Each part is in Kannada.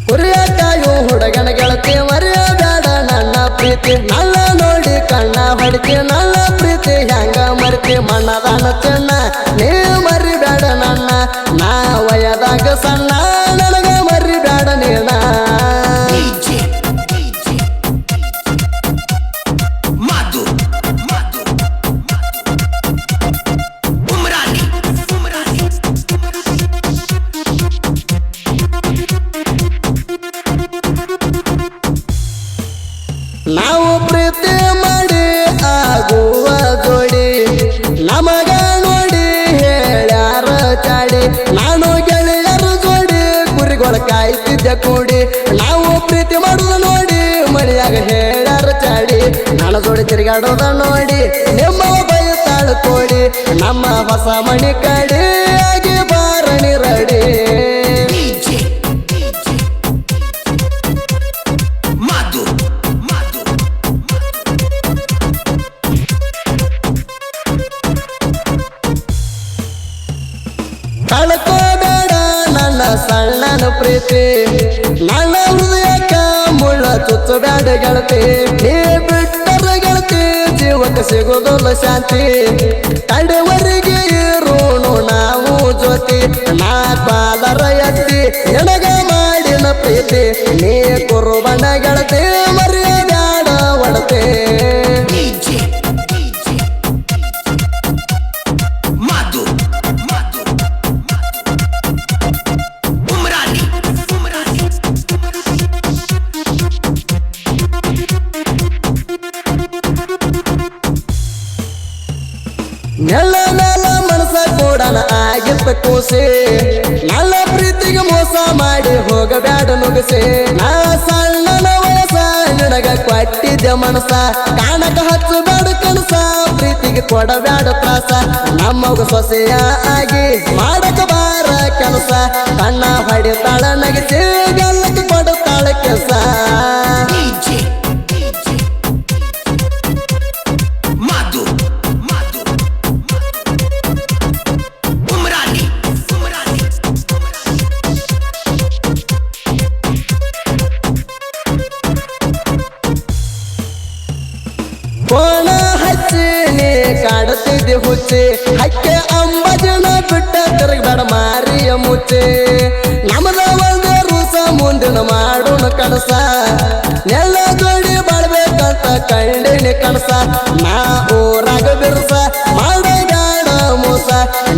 ಕುರಿಯಕಾಯು ಹುಡುಗನ ಗೆಳತಿ ಮರೆಯಬೇಡ ನನ್ನ ಪ್ರೀತಿ ನನ್ನ ನೋಡಿ ಕಣ್ಣ ಹೊಡಿತಿ ನನ್ನ ಪ್ರೀತಿ ಹೆಂಗ ಮರಿತಿ ಮಣ್ಣದಾನ ಚೆನ್ನ ನೀ ಮರಿಬೇಡ ನನ್ನ ನಾ ವಯದಾಗ ಸಣ್ಣ ನನಗ ಮರಿಬೇಡ ನೀನ ನಾವು ಪ್ರೀತಿ ಮಾಡಿ ಆಗುವ ಜೋಡಿ ನಮಗ ನೋಡಿ ಹೇಳ್ಯಾರ ಚಾಡಿ ನಾನು ಗೆಳೆಯರ ಜೋಡಿ ಕುರಿಗಳ ಕಾಯ್ತಿದ್ದೆ ಕೂಡಿ ನಾವು ಪ್ರೀತಿ ಮಾಡುದ ನೋಡಿ ಮನೆಯಾಗ ಹೇಳ್ಯಾರ ಚಾಡಿ ನನ್ನ ಜೋಡಿ ತಿರುಗಾಡೋದ ನೋಡಿ ನಿಮ್ಮ ಬಯತಾಳ ಕೋಡಿ ನಮ್ಮ ಹೊಸ ಮಣಿ ಕಡಿ ಆಗಿ ಬಾರಣಿ ರಡಿ ಕಳ್ಕೋಬೇಡ ನನ್ನ ಸಣ್ಣನ ಪ್ರೀತಿ ನನ್ನ ಹೃದಯಕ್ಕ ಮುಳ್ಳ ಚುಚ್ಚಬೇಡ ಗೆಳತಿ ನೀ ಬಿಟ್ಟರ ಗೆಳತಿ ಜೀವಕ್ಕೆ ಸಿಗೋದಲ್ಲ ಶಾಂತಿ ತಡೆವರೆಗೆ ಇರೋಣ ನಾವು ಜ್ಯೋತಿ ನಾ ಬಾಲರ ಎತ್ತಿ ಎನಗ ಮಾಡಿನ ಪ್ರೀತಿ ನೀ ಕುರುಬಣ್ಣ ಗೆಳತಿ ಮರೆಯಬೇಡ ಒಡತೆ ನೆಲ ನೆಲ ಮನಸ ಕೂಡನ ಆಗಿತ್ತ ಕೂಸಿ ನನ್ನ ಪ್ರೀತಿಗೆ ಮೋಸ ಮಾಡಿ ಹೋಗಬೇಡ ನುಗ್ಗಿಸಿ ನಾ ಸಣ್ಣನ ವಯಸ್ಸ ನಿನಗ ಕೊಟ್ಟಿದ್ದೆ ಮನಸ ಕಾಣಕ ಹಚ್ಚಬೇಡ ಕನಸ ಪ್ರೀತಿಗೆ ಕೊಡಬೇಡ ತ್ರಾಸ ನಮ್ಮಗ ಸೊಸೆಯ ಆಗಿ ಮಾಡಕ ಬಾರ ಕೆಲಸ ಕಣ್ಣ ಹೊಡಿತಾಳ ನಗಿಸಿ ಗಲ್ಲಕ್ಕೆ ಕೊಡುತ್ತಾಳ ಕೆಲಸ ಕೋಣ ಹಚ್ಚಿ ನೀ ಕಾಡುತ್ತಿದ್ದೆ ಹುಚ್ಚಿ ಹಕ್ಕೆ ಅಂಬಜನ ಬಿಟ್ಟ ತಿರುಗಬೇಡ ಮಾರಿಯ ಮುಚ್ಚಿ ನಮದ ಒಂದೇ ರೂಸ ಮುಂದಿನ ಮಾಡೋಣ ಕನಸ ನೆಲ್ಲ ಜೋಡಿ ಬಾಳ್ಬೇಕಂತ ಕಂಡಿನಿ ಕನಸ ನಾ ಊರಾಗ ಬಿರುಸ ಮಾಡಬೇಡ ಮೋಸ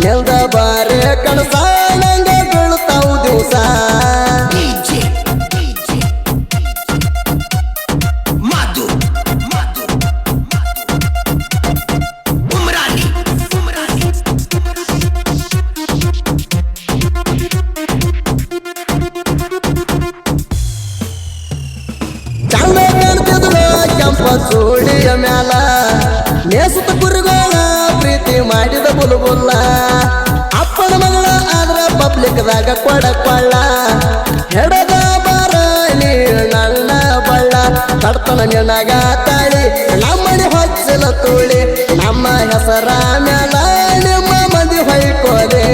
ನೆಲ್ದ ಬಾರಿ ಕನಸ ನಂಗ ಬೀಳ್ತಾವು ದಿವಸ ಚಂದ ಕಾಣ್ತಿದ್ಳು ಕೆಂಪ ಚೂಡಿಯ ಮ್ಯಾಲ ನೇಸುತ್ತ ಕುರಿಗೋಳ ಪ್ರೀತಿ ಮಾಡಿದ ಬುಲ್ಬುಲ್ಲ ಅಪ್ಪನ ಮಗಳ ಆದ್ರ ಪಬ್ಲಿಕ್ದಾಗ ಕೊಡಕೊಳ್ಳ ಹೆಡದ ಬಾರ ನೀ ನನ್ನ ಬಳ್ಳ ಕಡ್ತನ ನಿನಗ ತಾಳಿ ನಮ್ಮನೆ ಹೊಚ್ಚಿಲ ತೂಳಿ ನಮ್ಮ ಹೆಸರ ಮ್ಯಾಲ ನಿಮ್ಮ ಮಂದಿ ಹೊಯ್ಕೋದೆ